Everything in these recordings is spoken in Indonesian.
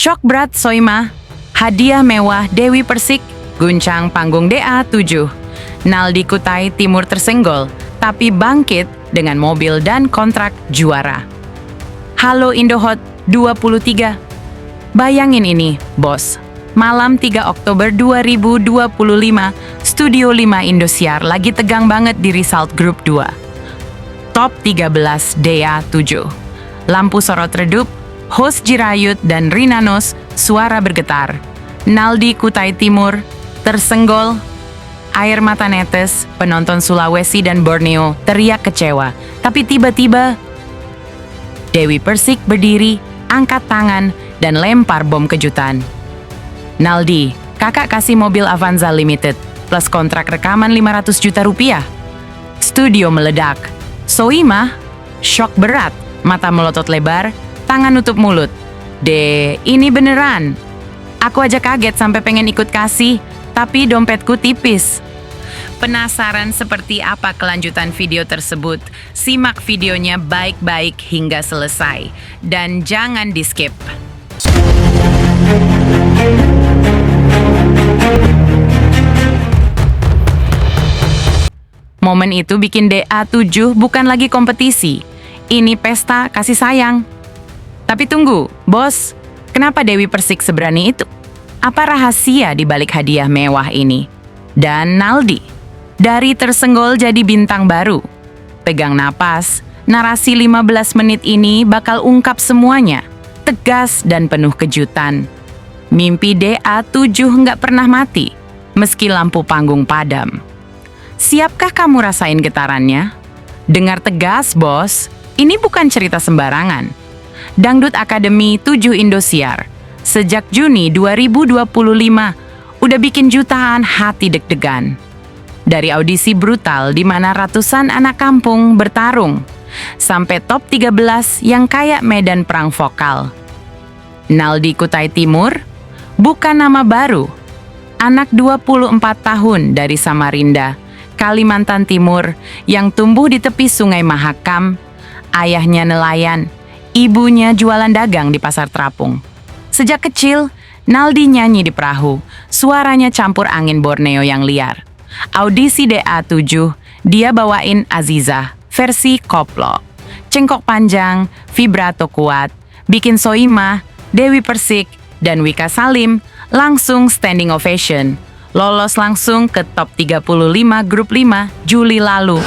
Shock berat Soimah, hadiah mewah Dewi Persik, guncang panggung DA7. Naldi Kutai Timur tersenggol, tapi bangkit dengan mobil dan kontrak juara. Halo Indohot 23. Bayangin ini, bos. Malam 3 Oktober 2025, Studio 5 Indosiar lagi tegang banget di Result Group 2. Top 13 DA7. Lampu sorot redup, host Jirayut dan Rina Nose suara bergetar. Naldi Kutai Timur tersenggol. Air mata netes, penonton Sulawesi dan Borneo teriak kecewa. Tapi tiba-tiba Dewi Persik berdiri, angkat tangan, dan lempar bom kejutan. Naldi, kakak kasih mobil Avanza Limited plus kontrak rekaman 500 juta rupiah. Studio meledak. Soimah, shock berat, mata melotot lebar, tangan nutup mulut. Ini beneran. Aku aja kaget sampai pengen ikut kasih, tapi dompetku tipis. Penasaran seperti apa kelanjutan video tersebut? Simak videonya baik-baik hingga selesai. Dan jangan di-skip. Momen itu bikin DA7 bukan lagi kompetisi. Ini pesta kasih sayang. Tapi tunggu, bos. Kenapa Dewi Persik seberani itu? Apa rahasia di balik hadiah mewah ini? Dan Naldi, dari tersenggol jadi bintang baru. Pegang napas, narasi 15 menit ini bakal ungkap semuanya. Tegas dan penuh kejutan. Mimpi DA7 nggak pernah mati, meski lampu panggung padam. Siapkah kamu rasain getarannya? Dengar tegas, bos. Ini bukan cerita sembarangan. Dangdut Akademi 7 Indosiar, sejak Juni 2025, udah bikin jutaan hati deg-degan. Dari audisi brutal di mana ratusan anak kampung bertarung, sampai top 13 yang kayak medan perang vokal. Naldi Kutai Timur, bukan nama baru. Anak 24 tahun dari Samarinda, Kalimantan Timur, yang tumbuh di tepi Sungai Mahakam. Ayahnya nelayan, ibunya jualan dagang di pasar terapung. Sejak kecil, Naldi nyanyi di perahu, suaranya campur angin Borneo yang liar. Audisi DA7, dia bawain Aziza, versi koplo. Cengkok panjang, vibrato kuat, bikin Soimah, Dewi Persik, dan Wika Salim langsung standing ovation. Lolos langsung ke top 35 grup 5 Juli lalu.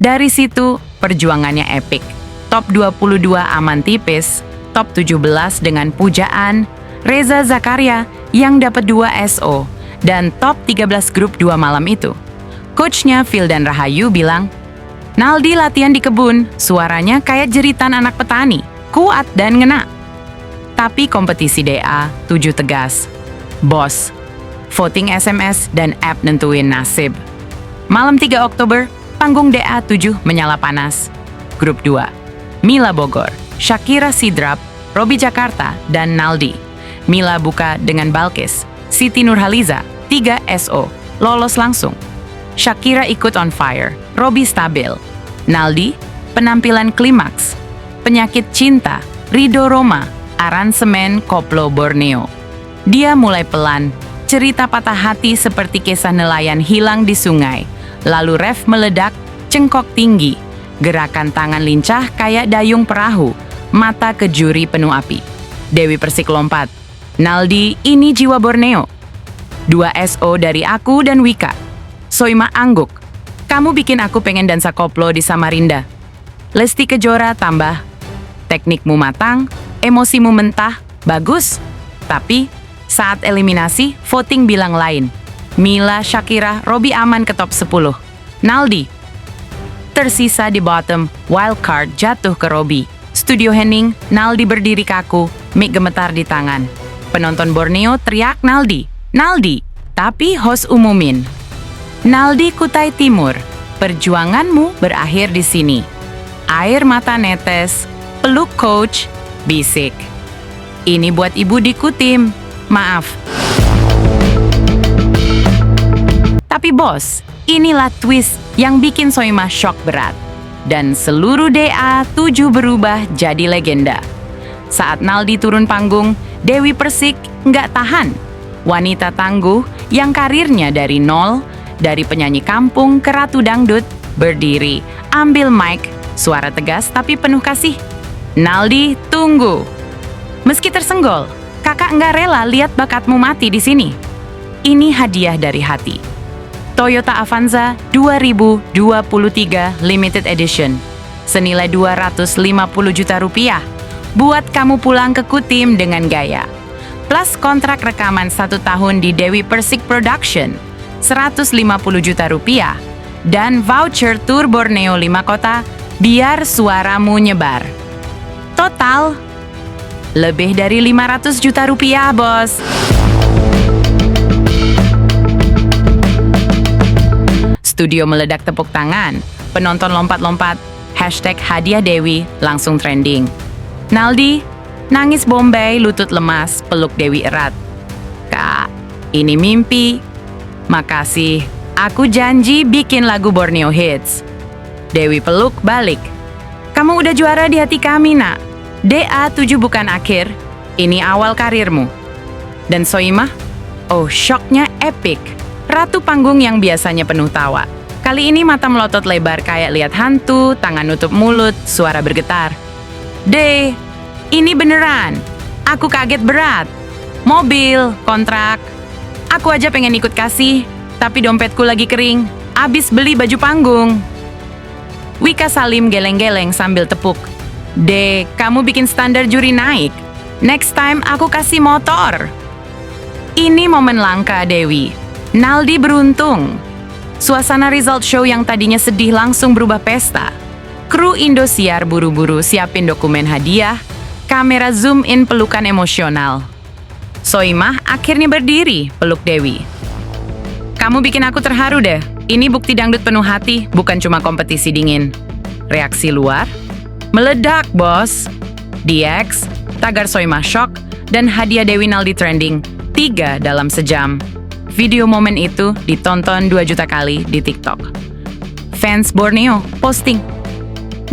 Dari situ, perjuangannya epik. Top 22 aman tipis, top 17 dengan pujaan, Reza Zakaria yang dapat 2 SO, dan top 13 grup 2 malam itu. Coachnya Phil dan Rahayu bilang, Naldi latihan di kebun, suaranya kayak jeritan anak petani, kuat dan ngena. Tapi kompetisi DA7 tegas. Bos, voting SMS dan app nentuin nasib. Malam 3 Oktober, panggung DA7 menyala panas. Grup 2, Mila Bogor, Shakira Sidrap, Robi Jakarta, dan Naldi. Mila buka dengan Balkis, Siti Nurhaliza, 3 SO, lolos langsung. Shakira ikut on fire, Robi stabil. Naldi, penampilan klimaks. Penyakit cinta, Rido Roma, aransemen koplo Borneo. Dia mulai pelan, cerita patah hati seperti kisah nelayan hilang di sungai. Lalu ref meledak, cengkok tinggi, gerakan tangan lincah kayak dayung perahu, mata ke juri penuh api. Dewi Persik lompat. Naldi, ini jiwa Borneo. 2 SO dari aku dan Wika. Soimah angguk. Kamu bikin aku pengen dansa koplo di Samarinda. Lesti Kejora tambah. Teknikmu matang, emosimu mentah, bagus. Tapi saat eliminasi, voting bilang lain. Mila, Shakira, Robi aman ke top 10. Naldi tersisa di bottom, wildcard jatuh ke Robi. Studio hening, Naldi berdiri kaku, mic gemetar di tangan. Penonton Borneo teriak Naldi, Naldi, tapi host umumin. Naldi Kutai Timur, perjuanganmu berakhir di sini. Air mata netes, peluk coach, bisik. Ini buat ibu di Kutim, maaf. Tapi bos, inilah twist yang bikin Soimah shock berat. Dan seluruh DA7 berubah jadi legenda. Saat Naldi turun panggung, Dewi Persik nggak tahan. Wanita tangguh yang karirnya dari nol, dari penyanyi kampung ke ratu dangdut, berdiri, ambil mic, suara tegas tapi penuh kasih. Naldi, tunggu. Meski tersenggol, kakak nggak rela lihat bakatmu mati di sini. Ini hadiah dari hati. Toyota Avanza 2023 Limited Edition, senilai 250 juta rupiah, buat kamu pulang ke Kutim dengan gaya. Plus kontrak rekaman 1 tahun di Dewi Persik Production, 150 juta rupiah, dan voucher tur Borneo 5 kota, biar suaramu nyebar. Total, lebih dari 500 juta rupiah, bos. Studio meledak tepuk tangan, penonton lompat-lompat, #hadiah Dewi langsung trending. Naldi, nangis Bombay, lutut lemas, peluk Dewi erat. Kak, ini mimpi. Makasih, aku janji bikin lagu Borneo Hits. Dewi peluk balik. Kamu udah juara di hati kami, nak. DA7 bukan akhir, ini awal karirmu. Dan Soimah, oh shocknya epic. Ratu panggung yang biasanya penuh tawa. Kali ini mata melotot lebar kayak lihat hantu, tangan nutup mulut, suara bergetar. Ini beneran. Aku kaget berat. Mobil, kontrak. Aku aja pengen ikut kasih, tapi dompetku lagi kering. Abis beli baju panggung. Wika Salim geleng-geleng sambil tepuk. Kamu bikin standar juri naik. Next time aku kasih motor. Ini momen langka, Dewi. Naldi beruntung. Suasana result show yang tadinya sedih langsung berubah pesta. Kru Indosiar buru-buru siapin dokumen hadiah, kamera zoom in pelukan emosional. Soimah akhirnya berdiri, peluk Dewi. Kamu bikin aku terharu deh. Ini bukti dangdut penuh hati, bukan cuma kompetisi dingin. Reaksi luar? Meledak, bos. DX, tagar Soimah shock, dan hadiah Dewi Naldi trending 3 dalam sejam. Video momen itu ditonton 2 juta kali di TikTok. Fans Borneo posting.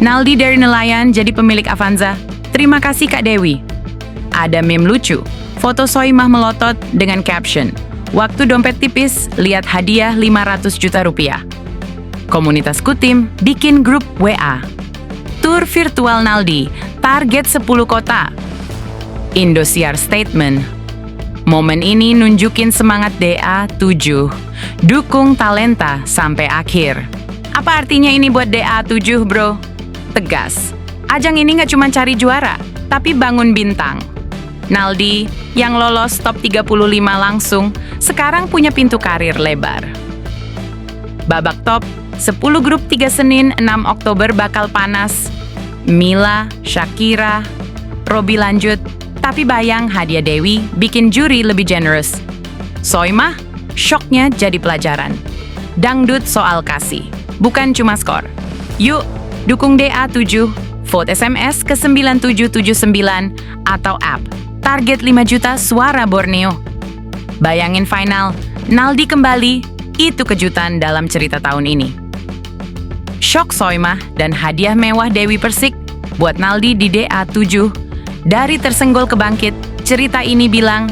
Naldi dari nelayan jadi pemilik Avanza. Terima kasih Kak Dewi. Ada meme lucu. Foto Soimah melotot dengan caption, waktu dompet tipis, lihat hadiah 500 juta rupiah. Komunitas Kutim bikin grup WA. Tur virtual Naldi, target 10 kota. Indosiar statement. Momen ini nunjukin semangat DA7. Dukung talenta sampai akhir. Apa artinya ini buat DA7, bro? Tegas. Ajang ini nggak cuma cari juara, tapi bangun bintang. Naldi, yang lolos top 35 langsung, sekarang punya pintu karir lebar. Babak top, 10 grup 3 Senin 6 Oktober bakal panas. Mila, Shakira, Robby lanjut. Tapi bayang hadiah Dewi bikin juri lebih generous. Soimah, shocknya jadi pelajaran. Dangdut soal kasih, bukan cuma skor. Yuk, dukung DA7, vote SMS ke 9779 atau app. Target 5 juta suara Borneo. Bayangin final, Naldi kembali, itu kejutan dalam cerita tahun ini. Shock Soimah dan hadiah mewah Dewi Persik buat Naldi di DA7. Dari tersenggol ke bangkit, cerita ini bilang,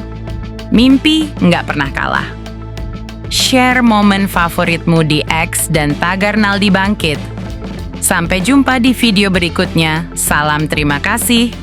mimpi nggak pernah kalah. Share momen favoritmu di X dan tagar Naldi Bangkit. Sampai jumpa di video berikutnya. Salam terima kasih.